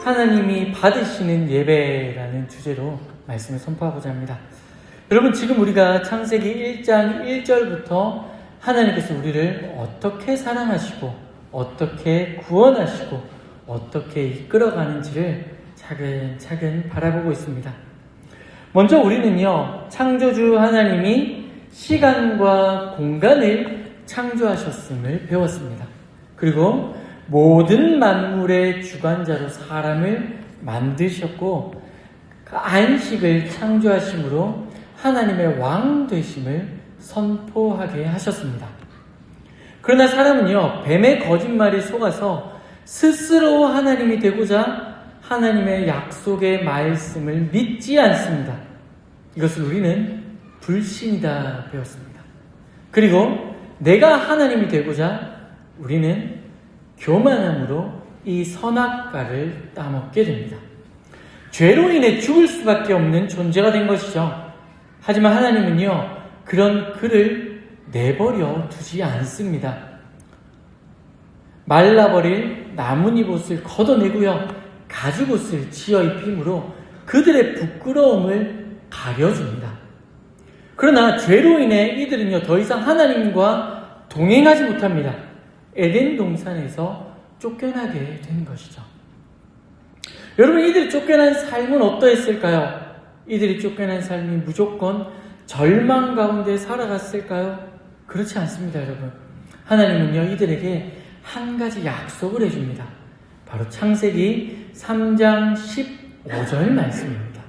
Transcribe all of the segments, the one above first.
하나님이 받으시는 예배라는 주제로 말씀을 선포하고자 합니다. 여러분, 지금 우리가 창세기 1장 1절부터 하나님께서 우리를 어떻게 사랑하시고 어떻게 구원하시고 어떻게 이끌어가는지를 차근차근 바라보고 있습니다. 먼저 우리는요, 창조주 하나님이 시간과 공간을 창조하셨음을 배웠습니다. 그리고 모든 만물의 주관자로 사람을 만드셨고 그 안식을 창조하심으로 하나님의 왕 되심을 선포하게 하셨습니다. 그러나 사람은요, 뱀의 거짓말에 속아서 스스로 하나님이 되고자 하나님의 약속의 말씀을 믿지 않습니다. 이것을 우리는 불신이다 배웠습니다. 그리고 내가 하나님이 되고자 우리는 교만함으로 이 선악과를 따먹게 됩니다. 죄로 인해 죽을 수밖에 없는 존재가 된 것이죠. 하지만 하나님은요, 그런 그를 내버려 두지 않습니다. 말라버릴 나뭇잎옷을 걷어내고요, 가죽옷을 지어 입힘으로 그들의 부끄러움을 가려줍니다. 그러나 죄로 인해 이들은요, 더 이상 하나님과 동행하지 못합니다. 에덴 동산에서 쫓겨나게 된 것이죠. 여러분, 이들이 쫓겨난 삶은 어떠했을까요? 이들이 쫓겨난 삶이 무조건 절망 가운데 살아갔을까요? 그렇지 않습니다, 여러분. 하나님은요, 이들에게 한 가지 약속을 해줍니다. 바로 창세기 3장 15절 말씀입니다.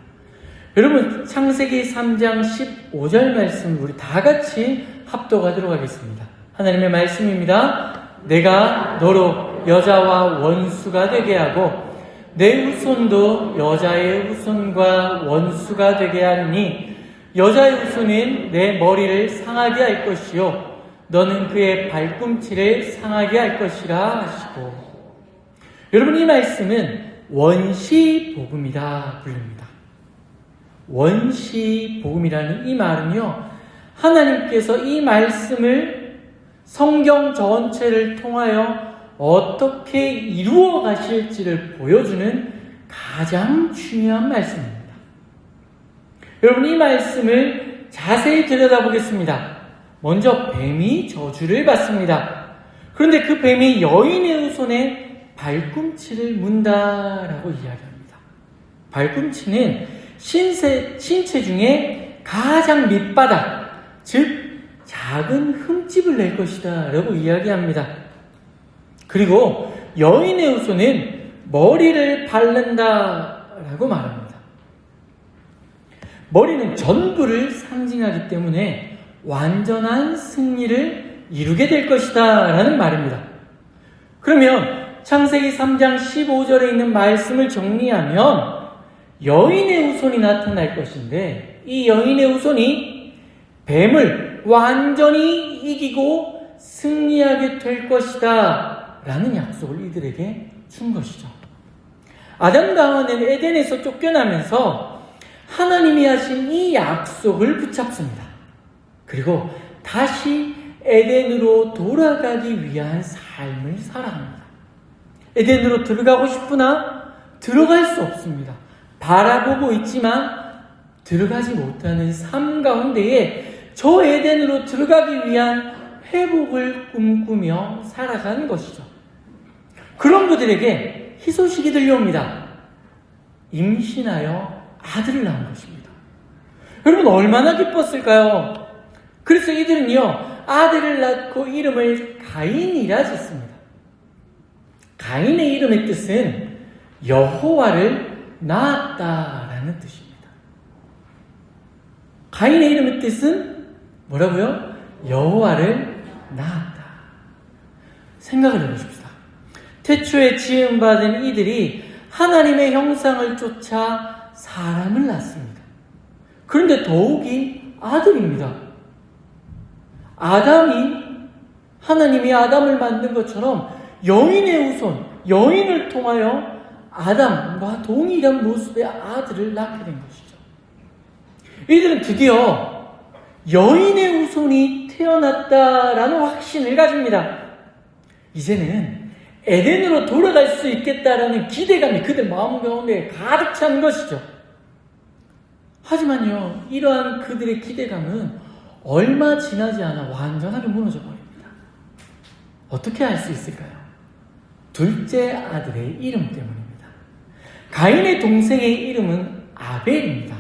여러분, 창세기 3장 15절 말씀 우리 다 같이 합독하도록 하겠습니다. 하나님의 말씀입니다. 내가 너로 여자와 원수가 되게 하고 내 후손도 여자의 후손과 원수가 되게 하리니 여자의 후손은 내 머리를 상하게 할 것이요 너는 그의 발꿈치를 상하게 할 것이라 하시고. 여러분, 이 말씀은 원시복음이라 부릅니다. 원시복음이라는 이 말은요, 하나님께서 이 말씀을 성경 전체를 통하여 어떻게 이루어 가실지를 보여주는 가장 중요한 말씀입니다. 여러분, 이 말씀을 자세히 들여다보겠습니다. 먼저 뱀이 저주를 받습니다. 그런데 그 뱀이 여인의 후손에 발꿈치를 문다라고 이야기합니다. 발꿈치는 신체 중에 가장 밑바닥, 즉 작은 흠집을 낼 것이다 라고 이야기합니다. 그리고 여인의 후손은 머리를 바른다 라고 말합니다. 머리는 전부를 상징하기 때문에 완전한 승리를 이루게 될 것이다 라는 말입니다. 그러면 창세기 3장 15절에 있는 말씀을 정리하면 여인의 후손이 나타날 것인데, 이 여인의 후손이 뱀을 완전히 이기고 승리하게 될 것이다 라는 약속을 이들에게 준 것이죠. 아담과 하와는 에덴에서 쫓겨나면서 하나님이 하신 이 약속을 붙잡습니다. 그리고 다시 에덴으로 돌아가기 위한 삶을 살아갑니다. 에덴으로 들어가고 싶으나 들어갈 수 없습니다. 바라보고 있지만 들어가지 못하는 삶 가운데에 저 에덴으로 들어가기 위한 회복을 꿈꾸며 살아가는 것이죠. 그런 그들에게 희소식이 들려옵니다. 임신하여 아들을 낳은 것입니다. 여러분, 얼마나 기뻤을까요? 그래서 이들은요, 아들을 낳고 이름을 가인이라 짓습니다. 가인의 이름의 뜻은 여호와를 낳았다라는 뜻입니다. 가인의 이름의 뜻은 뭐라고요? 여호와를 낳았다. 생각을 해보십시다. 태초에 지음받은 이들이 하나님의 형상을 쫓아 사람을 낳습니다. 그런데 더욱이 아들입니다. 하나님이 아담을 만든 것처럼 여인의 후손, 여인을 통하여 아담과 동일한 모습의 아들을 낳게 된 것이죠. 이들은 드디어 여인의 후손이 태어났다라는 확신을 가집니다. 이제는 에덴으로 돌아갈 수 있겠다라는 기대감이 그들 마음 가운데 가득 찬 것이죠. 하지만요, 이러한 그들의 기대감은 얼마 지나지 않아 완전하게 무너져 버립니다. 어떻게 알 수 있을까요? 둘째 아들의 이름 때문입니다. 가인의 동생의 이름은 아벨입니다.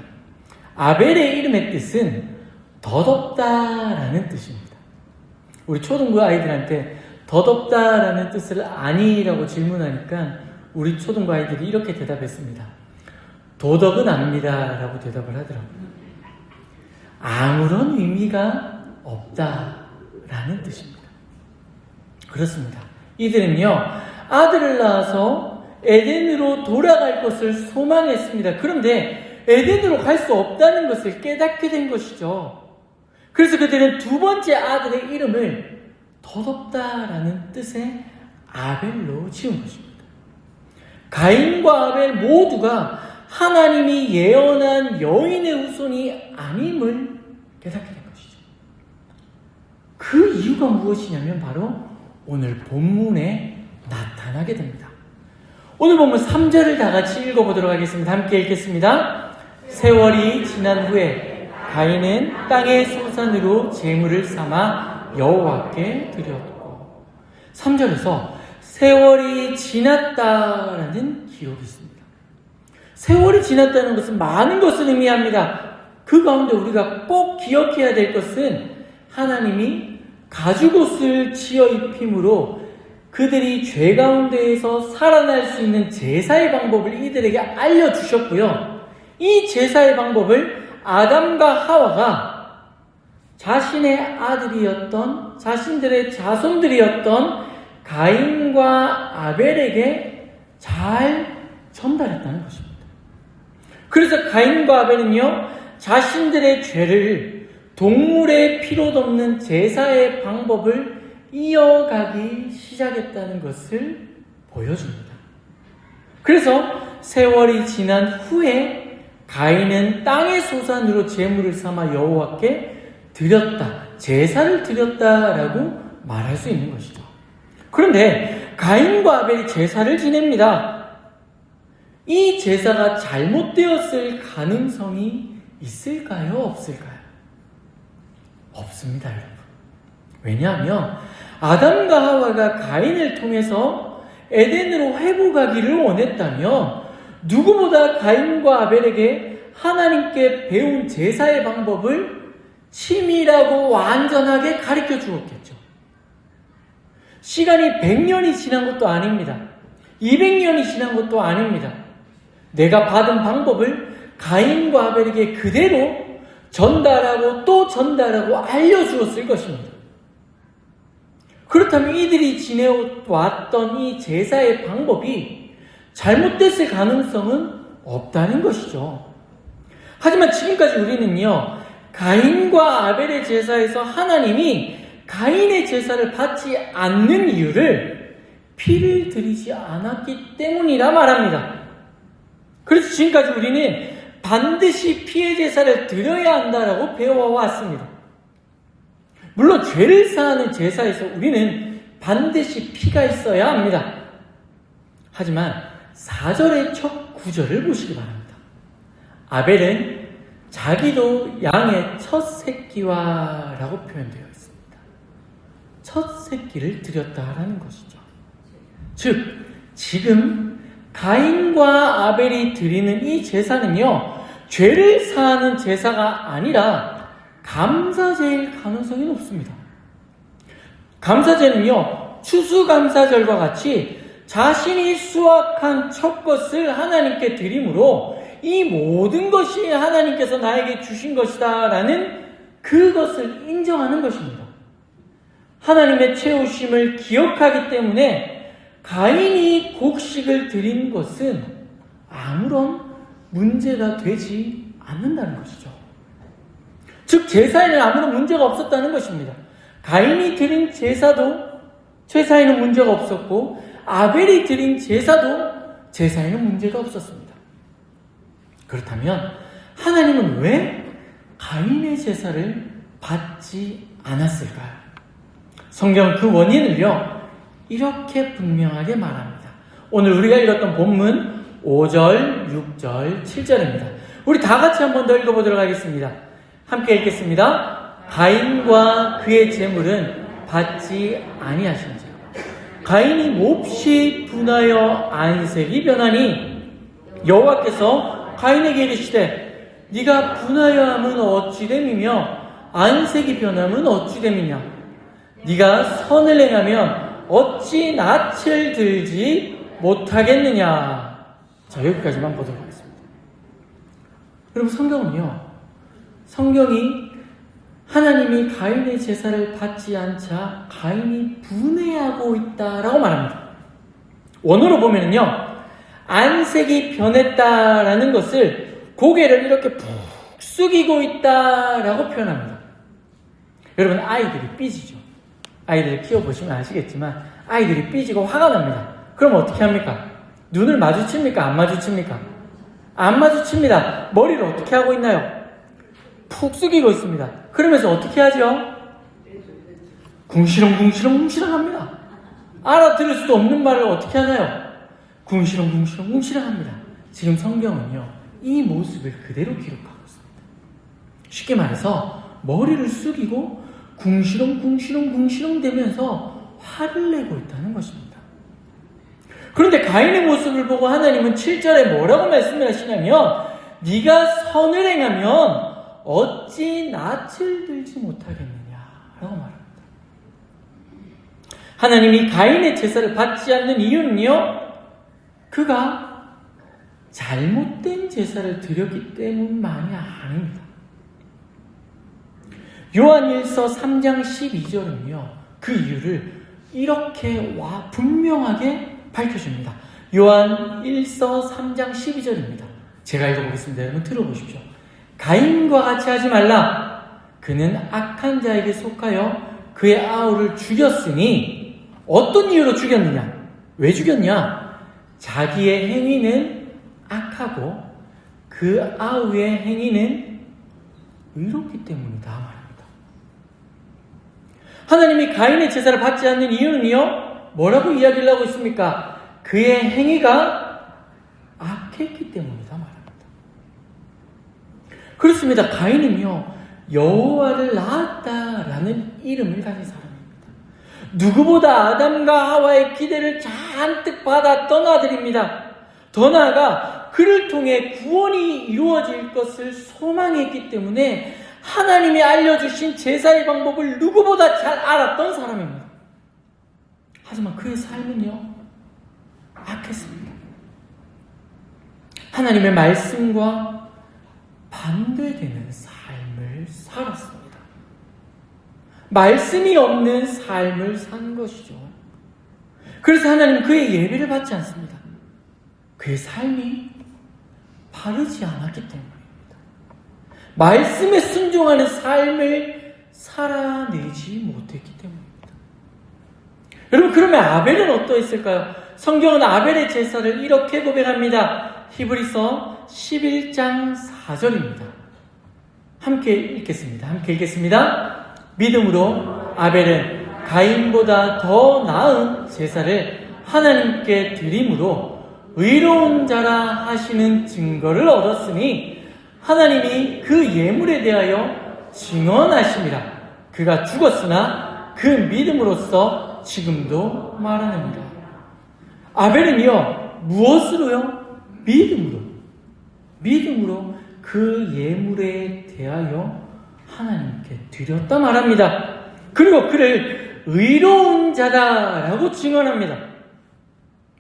아벨의 이름의 뜻은 덧없다라는 뜻입니다. 우리 초등부 아이들한테 덧없다라는 뜻을 아니라고 질문하니까 우리 초등부 아이들이 이렇게 대답했습니다. 도덕은 압니다 라고 대답을 하더라고요. 아무런 의미가 없다라는 뜻입니다. 그렇습니다. 이들은요, 아들을 낳아서 에덴으로 돌아갈 것을 소망했습니다. 그런데 에덴으로 갈 수 없다는 것을 깨닫게 된 것이죠. 그래서 그들은 두 번째 아들의 이름을 덧없다라는 뜻의 아벨로 지은 것입니다. 가인과 아벨 모두가 하나님이 예언한 여인의 후손이 아님을 깨닫게 된 것이죠. 그 이유가 무엇이냐면 바로 오늘 본문에 나타나게 됩니다. 오늘 본문 3절을 다 같이 읽어보도록 하겠습니다. 함께 읽겠습니다. 세월이 지난 후에 가인은 땅의 소산으로 제물을 삼아 여호와께 드렸고, 3절에서 세월이 지났다라는 기록이 있습니다. 세월이 지났다는 것은 많은 것을 의미합니다. 그 가운데 우리가 꼭 기억해야 될 것은 하나님이 가죽옷을 지어 입힘으로 그들이 죄 가운데에서 살아날 수 있는 제사의 방법을 이들에게 알려주셨고요. 이 제사의 방법을 아담과 하와가 자신의 아들이었던, 자신들의 자손들이었던 가인과 아벨에게 잘 전달했다는 것입니다. 그래서 가인과 아벨은요, 자신들의 죄를 동물의 피로 덮는 제사의 방법을 이어가기 시작했다는 것을 보여줍니다. 그래서 세월이 지난 후에 가인은 땅의 소산으로 제물을 삼아 여호와께 드렸다, 제사를 드렸다라고 말할 수 있는 것이죠. 그런데 가인과 아벨이 제사를 지냅니다. 이 제사가 잘못되었을 가능성이 있을까요? 없을까요? 없습니다, 여러분. 왜냐하면 아담과 하와가 가인을 통해서 에덴으로 회복하기를 원했다면 누구보다 가인과 아벨에게 하나님께 배운 제사의 방법을 치밀하고 완전하게 가르쳐 주었겠죠. 시간이 100년이 지난 것도 아닙니다. 200년이 지난 것도 아닙니다. 내가 받은 방법을 가인과 아벨에게 그대로 전달하고 또 전달하고 알려주었을 것입니다. 그렇다면 이들이 지내왔던 이 제사의 방법이 잘못됐을 가능성은 없다는 것이죠. 하지만 지금까지 우리는요, 가인과 아벨의 제사에서 하나님이 가인의 제사를 받지 않는 이유를 피를 들이지 않았기 때문이라 말합니다. 그래서 지금까지 우리는 반드시 피의 제사를 드려야 한다라고 배워왔습니다. 물론 죄를 사하는 제사에서 우리는 반드시 피가 있어야 합니다. 하지만 4절의 첫 구절을 보시기 바랍니다. 아벨은 자기도 양의 첫 새끼와 라고 표현되어 있습니다. 첫 새끼를 드렸다라는 것이죠. 즉, 지금 가인과 아벨이 드리는 이 제사는요, 죄를 사하는 제사가 아니라 감사제일 가능성이 높습니다. 감사제는요, 추수감사절과 같이 자신이 수확한 첫 것을 하나님께 드림으로 이 모든 것이 하나님께서 나에게 주신 것이다 라는 그것을 인정하는 것입니다. 하나님의 채우심을 기억하기 때문에 가인이 곡식을 드린 것은 아무런 문제가 되지 않는다는 것이죠. 즉, 제사에는 아무런 문제가 없었다는 것입니다. 가인이 드린 제사에는 문제가 없었고, 아벨이 드린 제사에는 문제가 없었습니다. 그렇다면 하나님은 왜 가인의 제사를 받지 않았을까요? 성경은 그 원인을요, 이렇게 분명하게 말합니다. 오늘 우리가 읽었던 본문 5절, 6절, 7절입니다. 우리 다 같이 한 번 더 읽어보도록 하겠습니다. 함께 읽겠습니다. 가인과 그의 재물은 받지 아니하신지라. 가인이 몹시 분하여 안색이 변하니 여호와께서 가인에게 이르시되 네가 분하여함은 어찌 됨이며 안색이 변함은 어찌 됨이냐. 네가 선을 행하면 어찌 낯을 들지 못하겠느냐. 자, 여기까지만 보도록 하겠습니다. 여러분, 성경이 하나님이 가인의 제사를 받지 않자 가인이 분해하고 있다라고 말합니다. 원어로 보면은요, 안색이 변했다라는 것을 고개를 이렇게 푹 숙이고 있다라고 표현합니다. 여러분, 아이들이 삐지죠. 아이들을 키워보시면 아시겠지만 아이들이 삐지고 화가 납니다. 그럼 어떻게 합니까? 눈을 마주칩니까? 안 마주칩니까? 안 마주칩니다. 머리를 어떻게 하고 있나요? 푹 숙이고 있습니다. 그러면서 어떻게 하죠? 궁시렁궁시렁 합니다. 알아들을 수도 없는 말을 어떻게 하나요? 궁시렁궁시렁 합니다. 지금 성경은요, 이 모습을 그대로 기록하고 있습니다. 쉽게 말해서 머리를 숙이고 궁시렁 대면서 화를 내고 있다는 것입니다. 그런데 가인의 모습을 보고 하나님은 7절에 뭐라고 말씀을 하시냐면 네가 선을 행하면 어찌 낯을 들지 못하겠느냐라고 말합니다. 하나님이 가인의 제사를 받지 않는 이유는요, 그가 잘못된 제사를 드렸기 때문만이 아닙니다. 요한일서 3장 12절은요, 그 이유를 이렇게 분명하게 밝혀줍니다. 요한일서 3장 12절입니다. 제가 읽어보겠습니다. 여러분 들어보십시오. 가인과 같이 하지 말라. 그는 악한 자에게 속하여 그의 아우를 죽였으니 어떤 이유로 죽였느냐? 왜 죽였냐? 자기의 행위는 악하고 그 아우의 행위는 의롭기 때문이다 말합니다. 하나님이 가인의 제사를 받지 않는 이유는요, 뭐라고 이야기를 하고 있습니까? 그의 행위가 악했기 때문이다 말합니다. 그렇습니다. 가인은요, 여호와를 낳았다라는 이름을 가진 사람입니다. 누구보다 아담과 하와의 기대를 잔뜩 받았던 아들입니다. 더 나아가 그를 통해 구원이 이루어질 것을 소망했기 때문에 하나님이 알려주신 제사의 방법을 누구보다 잘 알았던 사람입니다. 하지만 그의 삶은요, 악했습니다. 하나님의 말씀과 반대되는 삶을 살았습니다. 말씀이 없는 삶을 산 것이죠. 그래서 하나님은 그의 예배를 받지 않습니다. 그의 삶이 바르지 않았기 때문입니다. 말씀에 순종하는 삶을 살아내지 못했기 때문입니다. 여러분, 그러면 아벨은 어떠했을까요? 성경은 아벨의 제사를 이렇게 고백합니다. 히브리서 11장 4절입니다. 함께 읽겠습니다. 믿음으로 아벨은 가인보다 더 나은 제사를 하나님께 드림으로 의로운 자라 하시는 증거를 얻었으니 하나님이 그 예물에 대하여 증언하심이라. 그가 죽었으나 그 믿음으로써 지금도 말하느니라. 아벨은요, 무엇으로요? 믿음으로 그 예물에 대하여 하나님께 드렸다 말합니다. 그리고 그를 의로운 자다라고 증언합니다.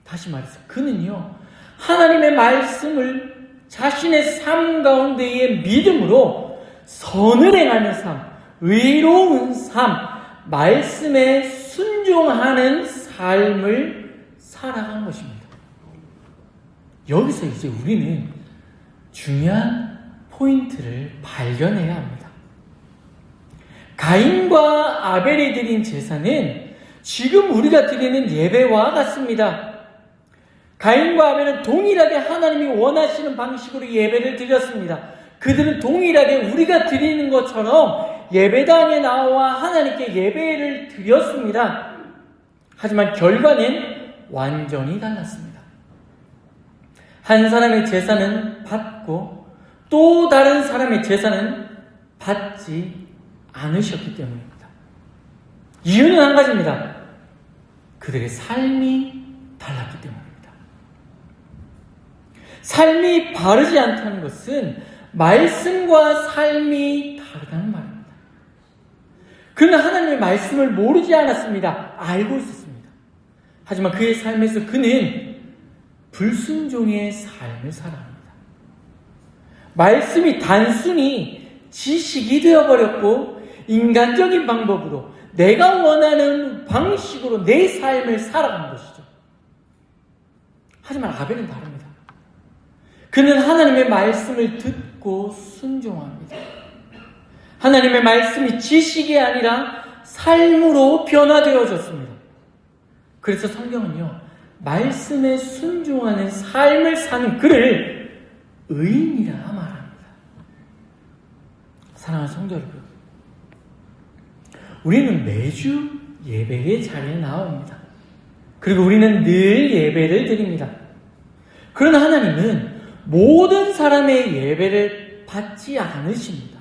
다시 말해서 그는요, 하나님의 말씀을 자신의 삶 가운데의 믿음으로 선을 행하는 삶, 의로운 삶, 말씀에 순종하는 삶을 살아간 것입니다. 여기서 이제 우리는 중요한 포인트를 발견해야 합니다. 가인과 아벨이 드린 제사는 지금 우리가 드리는 예배와 같습니다. 가인과 아벨은 동일하게 하나님이 원하시는 방식으로 예배를 드렸습니다. 그들은 동일하게 우리가 드리는 것처럼 예배당에 나와 하나님께 예배를 드렸습니다. 하지만 결과는 완전히 달랐습니다. 한 사람의 제사는 받고 또 다른 사람의 제사는 받지 않으셨기 때문입니다. 이유는 한 가지입니다. 그들의 삶이 달랐기 때문입니다. 삶이 바르지 않다는 것은 말씀과 삶이 다르다는 말입니다. 그는 하나님의 말씀을 모르지 않았습니다. 알고 있었습니다. 하지만 그의 삶에서 그는 불순종의 삶을 살아갑니다. 말씀이 단순히 지식이 되어버렸고 인간적인 방법으로 내가 원하는 방식으로 내 삶을 살아간 것이죠. 하지만 아벨은 다릅니다. 그는 하나님의 말씀을 듣고 순종합니다. 하나님의 말씀이 지식이 아니라 삶으로 변화되어졌습니다. 그래서 성경은요, 말씀에 순종하는 삶을 사는 그를 의인이라 말합니다. 사랑하는 성도 여러분, 우리는 매주 예배의 자리에 나옵니다. 그리고 우리는 늘 예배를 드립니다. 그러나 하나님은 모든 사람의 예배를 받지 않으십니다.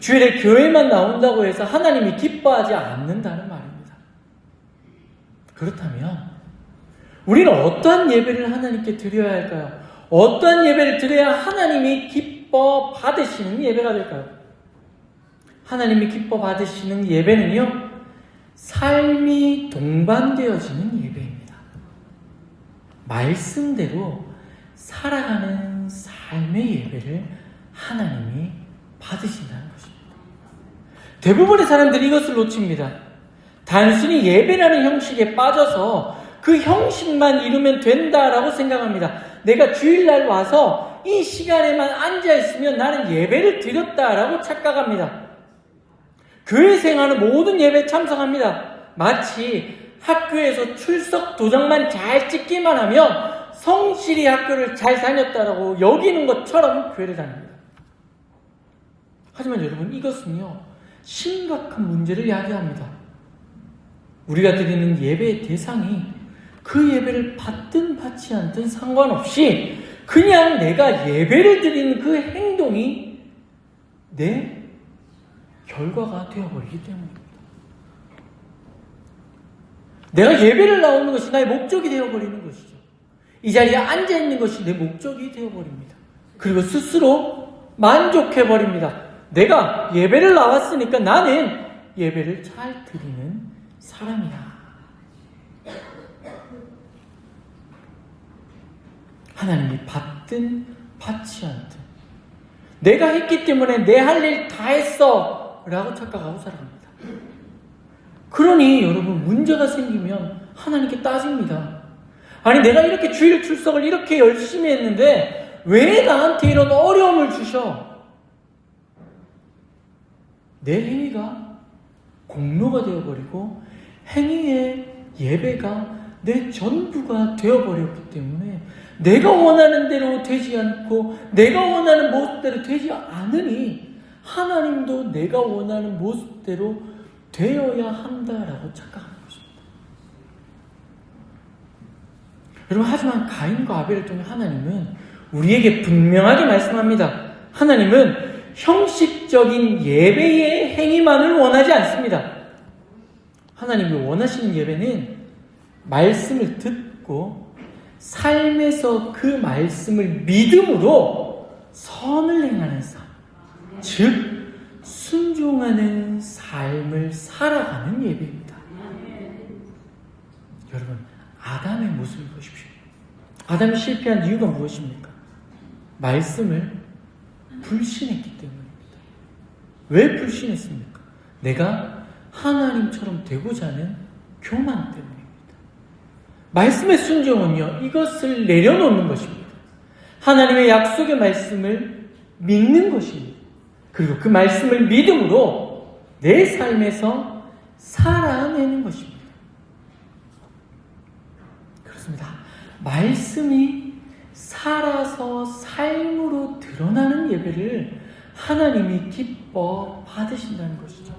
주일에 교회만 나온다고 해서 하나님이 기뻐하지 않는다는 말입니다. 그렇다면 우리는 어떠한 예배를 하나님께 드려야 할까요? 어떠한 예배를 드려야 하나님이 기뻐 받으시는 예배가 될까요? 하나님이 기뻐 받으시는 예배는요, 삶이 동반되어지는 예배입니다. 말씀대로 살아가는 삶의 예배를 하나님이 받으신다는 것입니다. 대부분의 사람들이 이것을 놓칩니다. 단순히 예배라는 형식에 빠져서 그 형식만 이루면 된다라고 생각합니다. 내가 주일날 와서 이 시간에만 앉아있으면 나는 예배를 드렸다라고 착각합니다. 교회 생활은 모든 예배에 참석합니다. 마치 학교에서 출석 도장만 잘 찍기만 하면 성실히 학교를 잘 다녔다라고 여기는 것처럼 교회를 다닙니다. 하지만 여러분, 이것은요, 심각한 문제를 야기합니다. 우리가 드리는 예배의 대상이 그 예배를 받든 받지 않든 상관없이 그냥 내가 예배를 드리는 그 행동이 내 결과가 되어버리기 때문입니다. 내가 예배를 나오는 것이 나의 목적이 되어버리는 것이죠. 이 자리에 앉아있는 것이 내 목적이 되어버립니다. 그리고 스스로 만족해버립니다. 내가 예배를 나왔으니까 나는 예배를 잘 드리는 사람이야. 하나님이 받든 받지 않든 내가 했기 때문에 내 할 일 다 했어 라고 착각하고 살아갑니다. 그러니 여러분, 문제가 생기면 하나님께 따집니다. 아니, 내가 이렇게 주일 출석을 이렇게 열심히 했는데 왜 나한테 이런 어려움을 주셔? 내 행위가 공로가 되어버리고 행위의 예배가 내 전부가 되어버렸기 때문에 내가 원하는 대로 되지 않고 내가 원하는 모습대로 되지 않으니 하나님도 내가 원하는 모습대로 되어야 한다라고 착각하는 것입니다. 여러분, 하지만 가인과 아벨을 통해 하나님은 우리에게 분명하게 말씀합니다. 하나님은 형식적인 예배의 행위만을 원하지 않습니다. 하나님이 원하시는 예배는 말씀을 듣고 삶에서 그 말씀을 믿음으로 선을 행하는 삶, 즉 순종하는 삶을 살아가는 예배입니다. 여러분, 아담의 모습을 보십시오. 아담이 실패한 이유가 무엇입니까? 말씀을 불신했기 때문입니다. 왜 불신했습니까? 내가 하나님처럼 되고자 하는 교만 때문입니다. 말씀의 순종은요, 이것을 내려놓는 것입니다. 하나님의 약속의 말씀을 믿는 것입니다. 그리고 그 말씀을 믿음으로 내 삶에서 살아내는 것입니다. 그렇습니다. 말씀이 살아서 삶으로 드러나는 예배를 하나님이 기뻐 받으신다는 것이죠.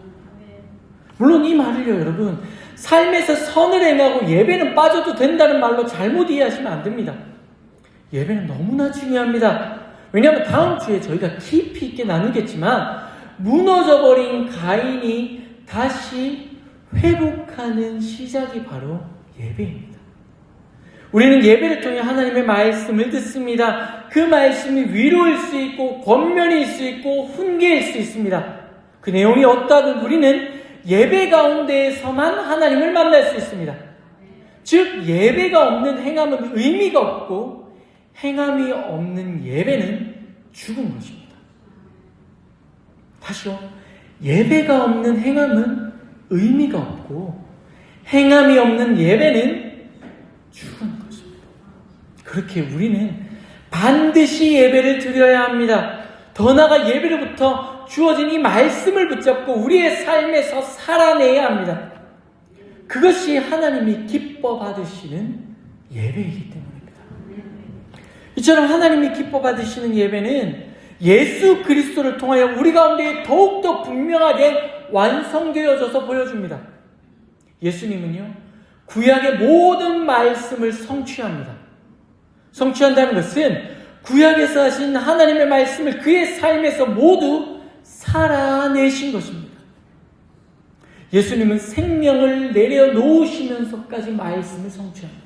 물론 이 말을요, 여러분, 삶에서 선을 행하고 예배는 빠져도 된다는 말로 잘못 이해하시면 안 됩니다. 예배는 너무나 중요합니다. 왜냐하면 다음 주에 저희가 깊이 있게 나누겠지만 무너져버린 가인이 다시 회복하는 시작이 바로 예배입니다. 우리는 예배를 통해 하나님의 말씀을 듣습니다. 그 말씀이 위로일 수 있고 권면일 수 있고 훈계일 수 있습니다. 그 내용이 어떠하든 우리는 예배 가운데에서만 하나님을 만날 수 있습니다. 즉 예배가 없는 행함은 의미가 없고 행함이 없는 예배는 죽은 것입니다. 다시요. 예배가 없는 행함은 의미가 없고 행함이 없는 예배는 죽은 것입니다. 그렇게 우리는 반드시 예배를 드려야 합니다. 더 나아가 예배로부터 주어진 이 말씀을 붙잡고 우리의 삶에서 살아내야 합니다. 그것이 하나님이 기뻐 받으시는 예배이기 때문입니다. 이처럼 하나님이 기뻐 받으시는 예배는 예수 그리스도를 통하여 우리 가운데 더욱더 분명하게 완성되어져서 보여줍니다. 예수님은요, 구약의 모든 말씀을 성취합니다. 성취한다는 것은 구약에서 하신 하나님의 말씀을 그의 삶에서 모두 살아내신 것입니다. 예수님은 생명을 내려놓으시면서까지 말씀을 성취합니다.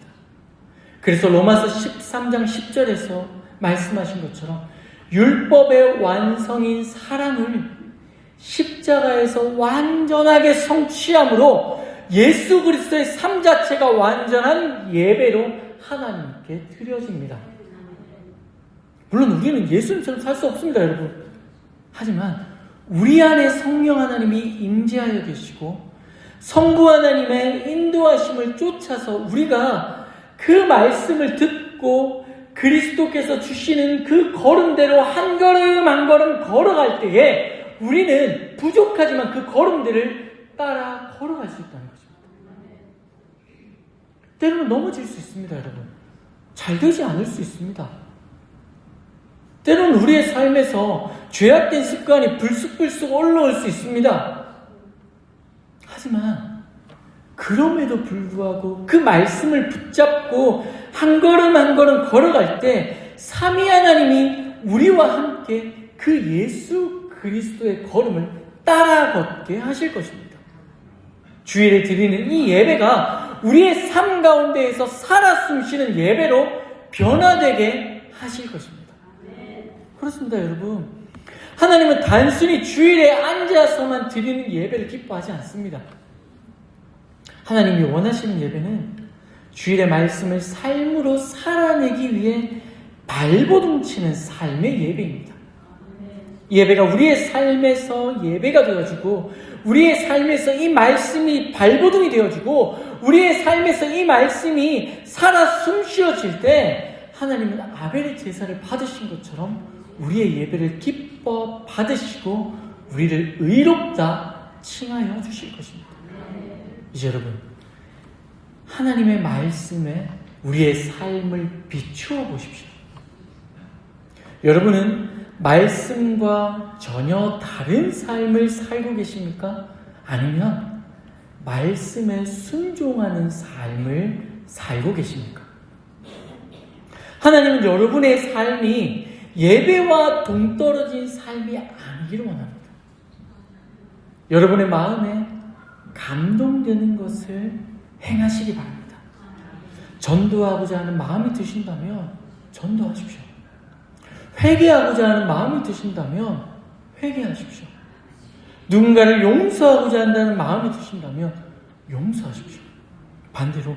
그래서 로마서 13장 10절에서 말씀하신 것처럼 율법의 완성인 사랑을 십자가에서 완전하게 성취함으로 예수 그리스도의 삶 자체가 완전한 예배로 하나님께 드려집니다. 물론 우리는 예수님처럼 살 수 없습니다, 여러분. 하지만 우리 안에 성령 하나님이 임재하여 계시고 성부 하나님의 인도하심을 쫓아서 우리가 그 말씀을 듣고 그리스도께서 주시는 그 걸음대로 한 걸음 한 걸음 걸어갈 때에 우리는 부족하지만 그 걸음들을 따라 걸어갈 수 있다는 것입니다. 때로는 넘어질 수 있습니다, 여러분. 잘 되지 않을 수 있습니다. 때로는 우리의 삶에서 죄악된 습관이 불쑥불쑥 올라올 수 있습니다. 하지만 그럼에도 불구하고 그 말씀을 붙잡고 한 걸음 한 걸음 걸어갈 때 삼위 하나님이 우리와 함께 그 예수 그리스도의 걸음을 따라 걷게 하실 것입니다. 주일에 드리는 이 예배가 우리의 삶 가운데에서 살아 숨쉬는 예배로 변화되게 하실 것입니다. 그렇습니다, 여러분. 하나님은 단순히 주일에 앉아서만 드리는 예배를 기뻐하지 않습니다. 하나님이 원하시는 예배는 주일의 말씀을 삶으로 살아내기 위해 발버둥치는 삶의 예배입니다. 예배가 우리의 삶에서 예배가 되어지고 우리의 삶에서 이 말씀이 발버둥이 되어지고 우리의 삶에서 이 말씀이 살아 숨쉬어질 때 하나님은 아벨의 제사를 받으신 것처럼 우리의 예배를 기뻐 받으시고 우리를 의롭다 칭하여 주실 것입니다. 이제 여러분, 하나님의 말씀에 우리의 삶을 비추어 보십시오. 여러분은 말씀과 전혀 다른 삶을 살고 계십니까? 아니면 말씀에 순종하는 삶을 살고 계십니까? 하나님은 여러분의 삶이 예배와 동떨어진 삶이 아니기를 원합니다. 여러분의 마음에 감동되는 것을 행하시기 바랍니다. 전도하고자 하는 마음이 드신다면 전도하십시오. 회개하고자 하는 마음이 드신다면 회개하십시오. 누군가를 용서하고자 한다는 마음이 드신다면 용서하십시오. 반대로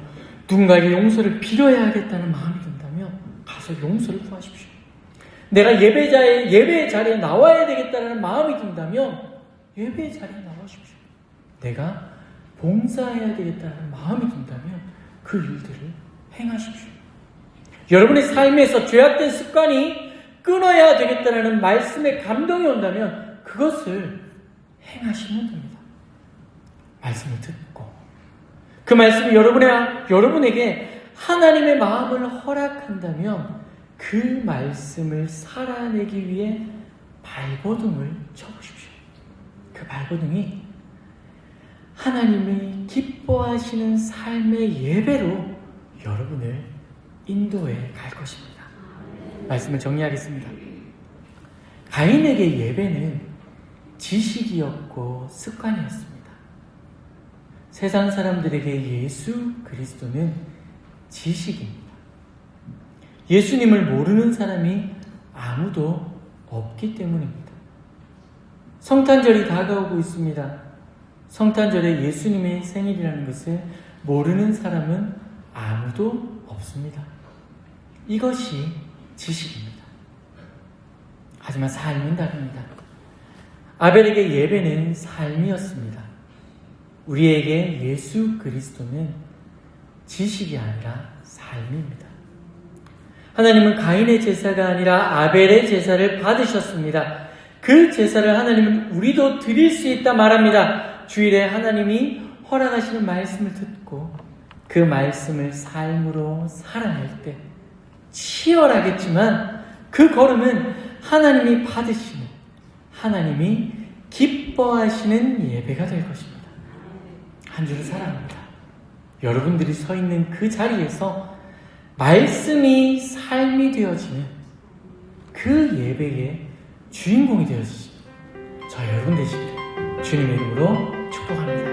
누군가에게 용서를 빌어야겠다는 마음이 든다면 가서 용서를 구하십시오. 내가 예배 자리에 나와야 되겠다는 마음이 든다면 예배 자리에 나오십시오. 내가 봉사해야 되겠다는 마음이 든다면 그 일들을 행하십시오. 여러분의 삶에서 죄악된 습관이 끊어야 되겠다는 말씀에 감동이 온다면 그것을 행하시면 됩니다. 말씀을 듣고 그 말씀이 여러분에게 하나님의 마음을 허락한다면 그 말씀을 살아내기 위해 발버둥을 쳐보십시오. 그 발버둥이 하나님이 기뻐하시는 삶의 예배로 여러분을 인도해 갈 것입니다. 말씀을 정리하겠습니다. 가인에게 예배는 지식이었고 습관이었습니다. 세상 사람들에게 예수 그리스도는 지식입니다. 예수님을 모르는 사람이 아무도 없기 때문입니다. 성탄절이 다가오고 있습니다. 성탄절에 예수님의 생일이라는 것을 모르는 사람은 아무도 없습니다. 이것이 지식입니다. 하지만 삶은 다릅니다. 아벨에게 예배는 삶이었습니다. 우리에게 예수 그리스도는 지식이 아니라 삶입니다. 하나님은 가인의 제사가 아니라 아벨의 제사를 받으셨습니다. 그 제사를 하나님은 우리도 드릴 수 있다 말합니다. 주일에 하나님이 허락하시는 말씀을 듣고 그 말씀을 삶으로 살아낼 때 치열하겠지만 그 걸음은 하나님이 받으시는, 하나님이 기뻐하시는 예배가 될 것입니다. 한 주를 사랑합니다. 여러분들이 서 있는 그 자리에서 말씀이 삶이 되어지는 그 예배의 주인공이 되어지시는 저 여러분 되시기를 주님의 이름으로 축복합니다.